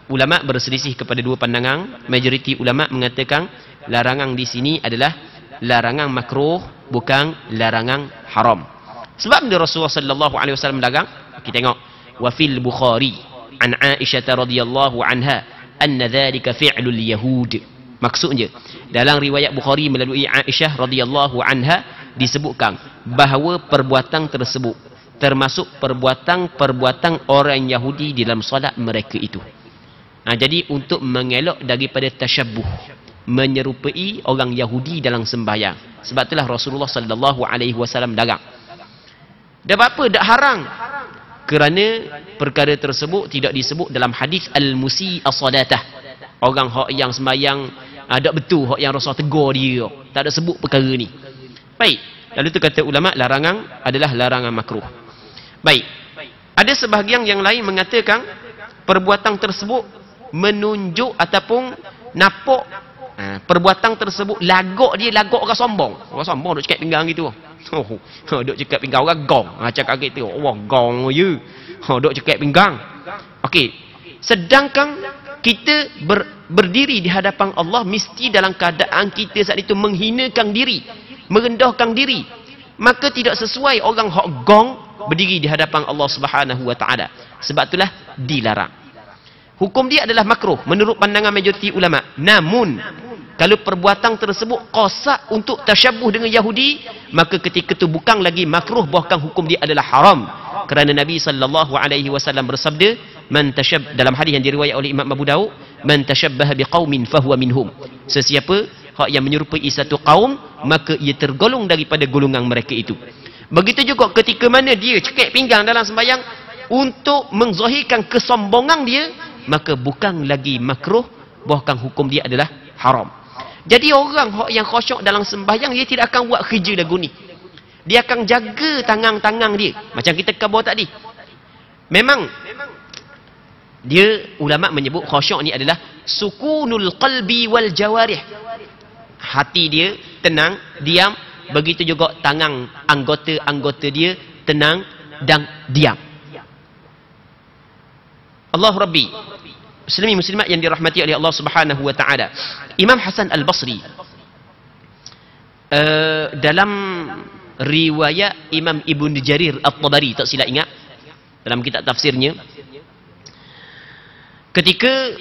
ulama berselisih kepada dua pandangan. Majoriti ulama mengatakan larangan di sini adalah larangan makruh, bukan larangan haram. Sebab bila Rasulullah sallallahu alaihi wasallam larang, kita tengok wa fil Bukhari an Aisyah radhiyallahu anha anna dhalika fi'lul yahud. Maksudnya dalam riwayat Bukhari melalui Aisyah radhiyallahu anha disebutkan bahawa perbuatan tersebut termasuk perbuatan orang Yahudi di dalam solat mereka itu. Jadi untuk mengelak daripada tasyabbuh, menyerupai orang Yahudi dalam sembahyang. Sebab itulah Rasulullah sallallahu alaihi wasallam larang. Dan apa dak haram? Kerana perkara tersebut tidak disebut dalam hadis al-musii as-salatah. Orang hak yang sembahyang ada betul, hak yang Rasul tegur dia, tak ada sebut perkara ni. Baik, lalu tu kata ulama, larangan adalah larangan makruh. Baik, ada sebahagian yang lain mengatakan perbuatan tersebut menunjuk ataupun napok perbuatan tersebut lagak orang sombong. Orang sombong duk cakap pinggang gitu. Duk cakap pinggang orang gong. Cakap gitu, orang gong je. Duk cakap pinggang. Okey. Sedangkan kita berdiri di hadapan Allah mesti dalam keadaan kita saat itu menghinakan diri, merendahkan diri. Maka tidak sesuai orang hak gong berdiri di hadapan Allah Subhanahu wa taala. Sebab itulah dilarang. Hukum dia adalah makruh menurut pandangan majoriti ulama. Namun kalau perbuatan tersebut qasak untuk tasyabuh dengan Yahudi, maka ketika itu bukan lagi makruh, bahkan hukum dia adalah haram. Kerana Nabi sallallahu alaihi wasallam bersabda, man dalam hadis yang diriwayatkan oleh Imam Abu Daud, man tashabbaha biqaumin fahuwa minhum. Sesiapa hak yang menyerupai satu kaum, maka ia tergolong daripada golongan mereka itu. Begitu juga ketika mana dia cekik pinggang dalam sembahyang untuk menzahirkan kesombongan dia, maka bukan lagi makruh, bahkan hukum dia adalah haram. Jadi orang yang khusyuk dalam sembahyang, dia tidak akan buat kerja lagu ni. Dia akan jaga tangan-tangan dia. Macam kita khabar tadi. Memang dia ulama menyebut khusyuk ni adalah sukunul qalbi wal jawarih. Hati dia tenang, diam. Begitu juga tangan anggota-anggota dia tenang dan diam. Allah Rabbi, Muslimin muslimat yang dirahmati oleh Allah Subhanahu wa taala. Imam Hasan Al-Basri dalam riwayat Imam Ibn Jarir At-Tabari, tak silap ingat, dalam kitab tafsirnya, ketika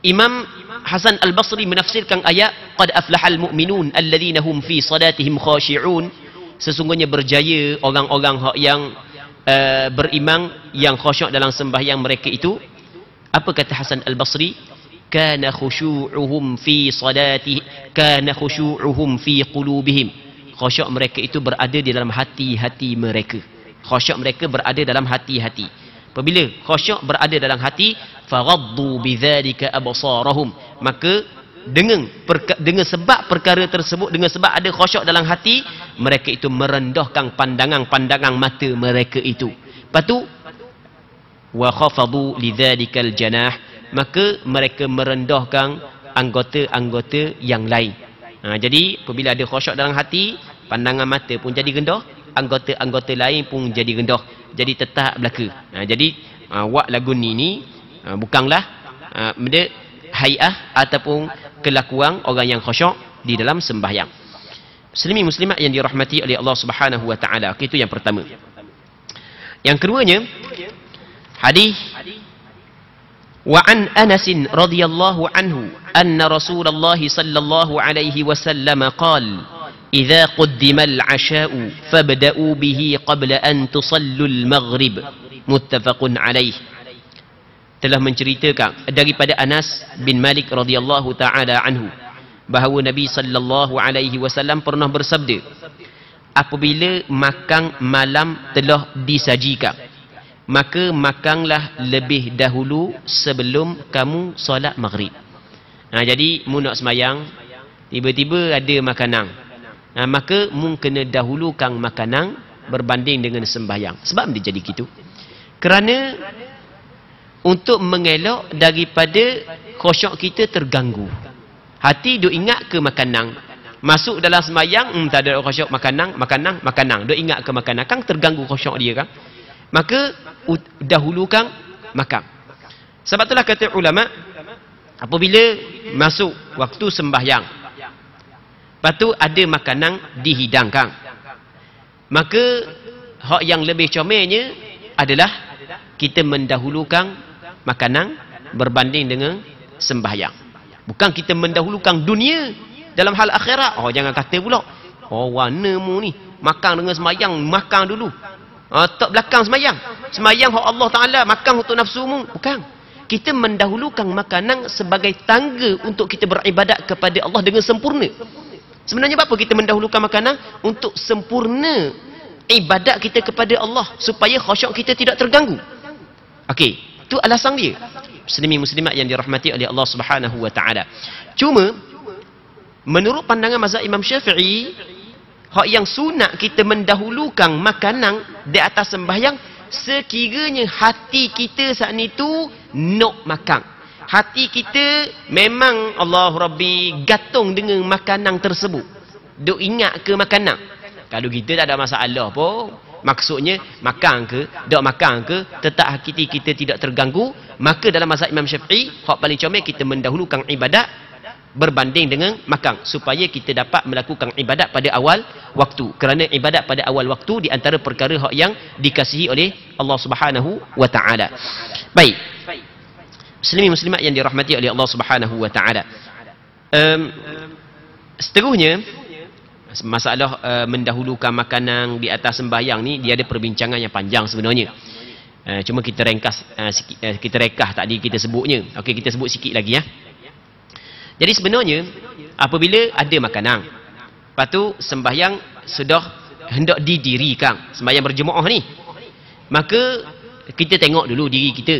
Imam Hasan Al-Basri menafsirkan ayat qad aflahal mu'minun alladhina hum fi salatihim khashi'un, sesungguhnya berjaya orang-orang yang beriman yang khusyuk dalam sembahyang mereka itu. Apa kata Hasan Al-Basri? Kana khusyu'uhum fi salatih, kana khusyu'uhum fi qulubihim. Khusyuk mereka itu berada di dalam hati-hati mereka. Khusyuk mereka berada dalam hati-hati. Apabila khusyuk berada dalam hati, faghaddu bidzalika absarahum, maka dengan sebab perkara tersebut, dengan sebab ada khusyuk dalam hati, mereka itu merendahkan pandangan-pandangan mata mereka itu. Lepas tu wa khafadu lidzalikal janah, maka mereka merendahkan anggota-anggota yang lain. Jadi apabila ada khusyuk dalam hati, pandangan mata pun jadi rendah, anggota-anggota lain pun jadi rendah, jadi tetap belaka. Jadi wak lagu ni bukanlah benda hai'ah ataupun kelakuan orang yang khusyuk di dalam sembahyang. Muslimin muslimat yang dirahmati oleh Allah Subhanahu wa taala. Itu yang pertama. Yang keduanya, hadis wa an Anas radhiyallahu anhu anna Rasulullah sallallahu alaihi wasallam qala idza qaddima al-'asha'u fabda'u bihi qabla an tusallu al-maghrib. Muttafaqun alaih. Telah menceritakan daripada Anas bin Malik radhiyallahu taala anhu bahawa Nabi sallallahu alaihi wasallam pernah bersabda, apabila makan malam telah disajikan, maka makanlah lebih dahulu sebelum kamu solat maghrib. Jadi mu nak semayang, tiba-tiba ada makanan, maka mu kena dahulukan makanan berbanding dengan sembahyang. Sebab dia jadi gitu? Kerana untuk mengelak daripada khusyuk kita terganggu. Hati duk ingat ke makanan, masuk dalam sembahyang tak ada khusyuk, makanan. Duk ingat ke makanan, kan terganggu khusyuk dia kan. Maka dahulukan makan. Sebab itulah kata ulama, apabila masuk waktu sembahyang, lepas tu ada makanan dihidangkan, maka hak yang lebih comelnya adalah kita mendahulukan makanan berbanding dengan sembahyang. Bukan kita mendahulukan dunia dalam hal akhirat. Jangan kata pula, warna mu ni makan dengan sembahyang, makan dulu. Tak belakang sembahyang. Sembahyang hak Allah Taala, makan untuk nafsumu. Bukan. Kita mendahulukan makanan sebagai tangga untuk kita beribadat kepada Allah dengan sempurna. Sebenarnya apa kita mendahulukan makanan? Untuk sempurna ibadat kita kepada Allah, supaya khusyuk kita tidak terganggu. Okey, itu alasan dia. Muslimin muslimat yang dirahmati oleh Allah Subhanahu wa taala. Cuma menurut pandangan mazhab Imam Syafi'i, hak yang sunat kita mendahulukan makanan di atas sembahyang sekiranya hati kita saat ni tu nak makan. Hati kita memang Allah Rabbi gantung dengan makanan tersebut. Duk ingat ke makanan. Kalau kita tak ada masalah pun, maksudnya makan ke, dok makan ke, tetap hati kita tidak terganggu, maka dalam mazhab Imam Syafi'i, hak paling comel kita mendahulukan ibadat berbanding dengan makan, supaya kita dapat melakukan ibadat pada awal waktu. Kerana ibadat pada awal waktu di antara perkara hak yang dikasihi oleh Allah Subhanahu wa taala. Baik. Muslimin muslimat yang dirahmati oleh Allah Subhanahu wa taala. Seterusnya, masalah mendahulukan makanan di atas sembahyang ni, dia ada perbincangan yang panjang sebenarnya. Cuma kita ringkas kita rekah tadi kita sebutnya. Okey, kita sebut sikit lagi ya. Jadi sebenarnya apabila ada makanan, lepas tu sembahyang sudah hendak didirikan, sembahyang berjemaah ni, maka kita tengok dulu diri kita.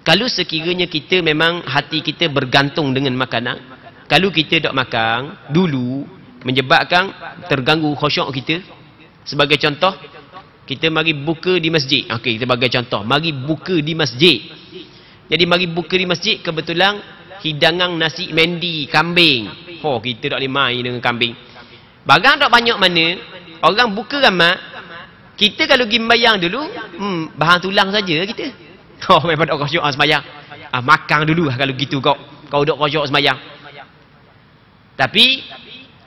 Kalau sekiranya kita memang hati kita bergantung dengan makanan, kalau kita dok makan dulu menyebabkan terganggu khusyuk kita, sebagai contoh, kita mari buka di masjid. Okey, kita bagi contoh, mari buka di masjid. Jadi mari buka di masjid, kebetulan hidangan nasi mendi kambing. Oh, kita tak boleh main dengan kambing. Barang tak banyak mana, orang buka ramai. Kita kalau pergi sembahyang dulu, bahan tulang saja kita. Oh, memang tak khusyuk sembahyang. Makan dulu kalau gitu kau dok khusyuk sembahyang. Tapi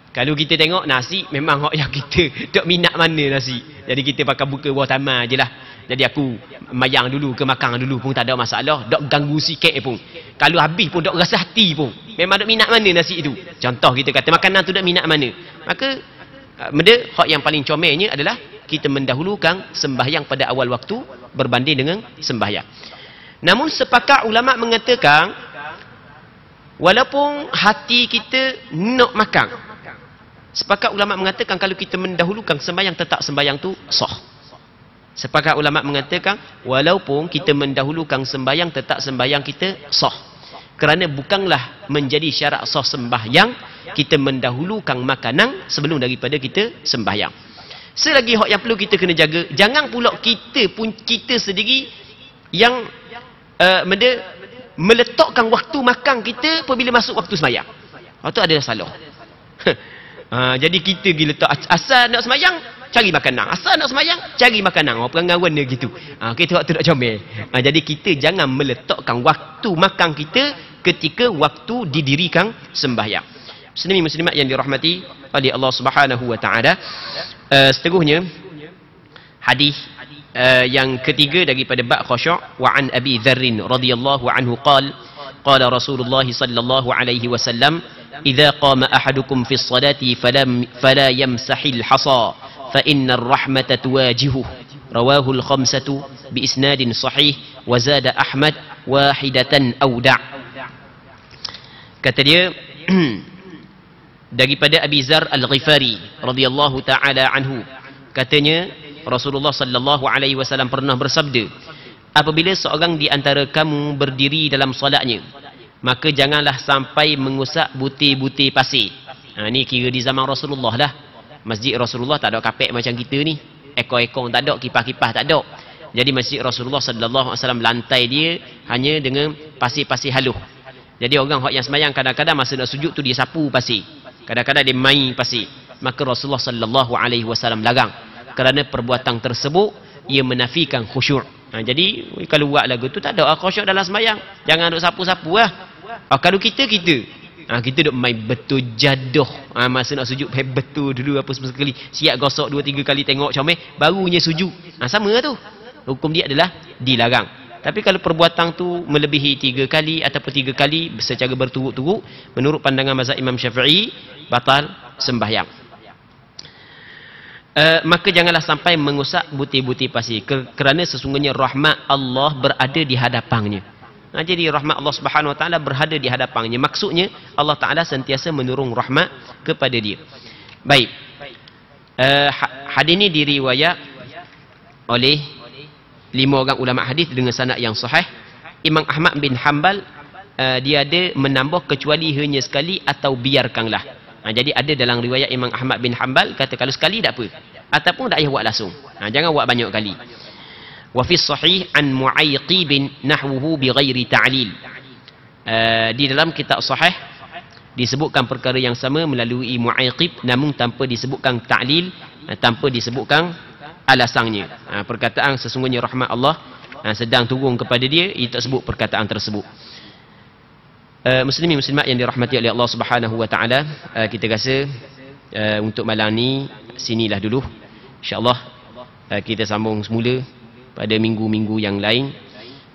kalau kita tengok nasi, memang hak yang kita tak minat mana nasi. Jadi kita pakai buka bawah taman je lah. Jadi aku mayang dulu ke makan dulu pun tak ada masalah. Tak ganggu sikit pun. Kalau habis pun tak rasa hati pun. Memang tak minat mana nasi itu. Contoh kita kata makanan tu tak minat mana. Maka benda hak yang paling comelnya adalah kita mendahulukan sembahyang pada awal waktu berbanding dengan sembahyang. Namun sepakat ulama mengatakan, walaupun hati kita nak makan, sepakat ulama mengatakan kalau kita mendahulukan sembahyang, tetap sembahyang tu sah. Sepakat ulama mengatakan walaupun kita mendahulukan sembahyang, tetap sembahyang kita sah. Kerana bukanlah menjadi syarat sah sembahyang kita mendahulukan makanan sebelum daripada kita sembahyang. Selagi hak yang perlu kita kena jaga, jangan pula kita sendiri yang meletakkan waktu makan kita apabila masuk waktu sembahyang. Itu adalah salah. Jadi kita pergi letak asal nak sembahyang, cari makanan. Asal nak sembahyang, cari makanan. Perangawan dia gitu. Kita waktu nak comel. Jadi kita jangan meletakkan waktu makan kita ketika waktu didirikan sembahyang. Muslimin muslimat yang dirahmati oleh Allah Subhanahu wa taala. Seterusnya hadis yang ketiga daripada bab khusyuk, wa an Abi Dzarr radhiyallahu anhu qala Rasulullah sallallahu alaihi wasallam, idza qama ahadukum fi sholati fala yamsahil hasa fa inna ar-rahmata tuwajihuhu. Rawahu al-khamsatu bi isnadin sahih wa zada Ahmad wahidatan awda'. Kata dia daripada Abi Dzarr Al-Ghifari radhiyallahu taala anhu, katanya Rasulullah sallallahu alaihi wasallam pernah bersabda, apabila seorang di antara kamu berdiri dalam solatnya, maka janganlah sampai mengusap butir-butir pasir. Ni kira di zaman Rasulullah lah. Masjid Rasulullah tak ada kapek macam kita ni. Ekor-ekor tak ada, kipas-kipas tak ada. Jadi masjid Rasulullah sallallahu alaihi wasallam lantai dia hanya dengan pasir-pasir halus. Jadi orang yang sembahyang kadang-kadang masa nak sujud tu dia sapu pasir. Kadang-kadang dia main pasir. Maka Rasulullah sallallahu alaihi wasallam larang. Kerana perbuatan tersebut ia menafikan khusyuk. Jadi kalau buat lagu tu tak ada khusyuk dalam sembahyang. Jangan duk sapu-sapu lah. Kalau kita duk main betul jaduh. Masa nak sujud betul dulu apa semua sekali. Siap gosok 2-3 kali tengok comel barunya sujud. Sama lah tu. Hukum dia adalah dilarang. Tapi kalau perbuatan tu melebihi 3 kali ataupun 3 kali secara berturut-turut, menurut pandangan mazhab Imam Syafi'i, batal sembahyang. Maka janganlah sampai mengusap butir-butir pasir, kerana sesungguhnya rahmat Allah berada di hadapannya. Jadi rahmat Allah Subhanahu wa taala berada di hadapannya. Maksudnya Allah Taala sentiasa menurung rahmat kepada dia. Baik. Hadis ini diriwayat oleh 5 orang ulama hadis dengan sanad yang sahih. Imam Ahmad bin Hanbal dia ada menambah kecuali hanya sekali atau biarkanlah. Jadi ada dalam riwayat Imam Ahmad bin Hanbal kata kalau sekali tak apa, ataupun tak payah buat langsung. Jangan buat banyak kali. Wa fi sahih an Mu'ayqib nahwuhu bighairi ta'lil. Di dalam kitab sahih disebutkan perkara yang sama melalui Mu'ayqib namun tanpa disebutkan ta'lil, tanpa disebutkan alasannya. Perkataan sesungguhnya rahmat Allah sedang turun kepada dia, itu sebut perkataan tersebut. Muslimin muslimat yang dirahmati oleh Allah Subhanahu wa taala, kita rasa untuk malam ni sinilah dulu. Insya-Allah kita sambung semula pada minggu-minggu yang lain.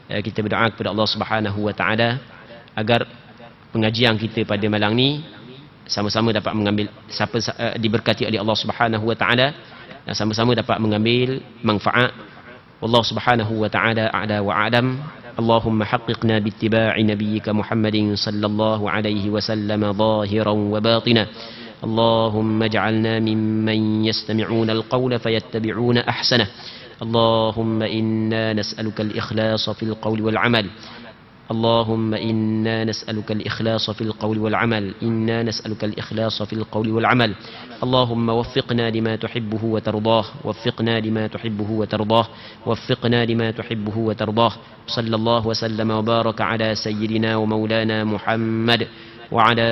Kita berdoa kepada Allah Subhanahu wa taala agar pengajian kita pada malam ni sama-sama dapat mengambil diberkati oleh Allah Subhanahu wa taala dan sama-sama dapat mengambil manfaat. Wallahu Subhanahu wa taala a'la wa a'lam. اللهم حققنا باتباع نبيك محمد صلى الله عليه وسلم ظاهرا وباطنا. اللهم اجعلنا ممن يستمعون القول فيتبعون أحسنه. اللهم إنا نسألك الإخلاص في القول والعمل. اللهم إنا نسألك الإخلاص في القول والعمل. إنا نسألك الإخلاص في القول والعمل. اللهم وفقنا لما تحبه وترضاه. وفقنا لما تحبه وترضاه. وفقنا لما تحبه وترضاه. صلى الله وسلم وبارك على سيدنا ومولانا محمد وعلى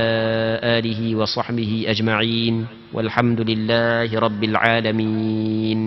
آله وصحبه أجمعين والحمد لله رب العالمين.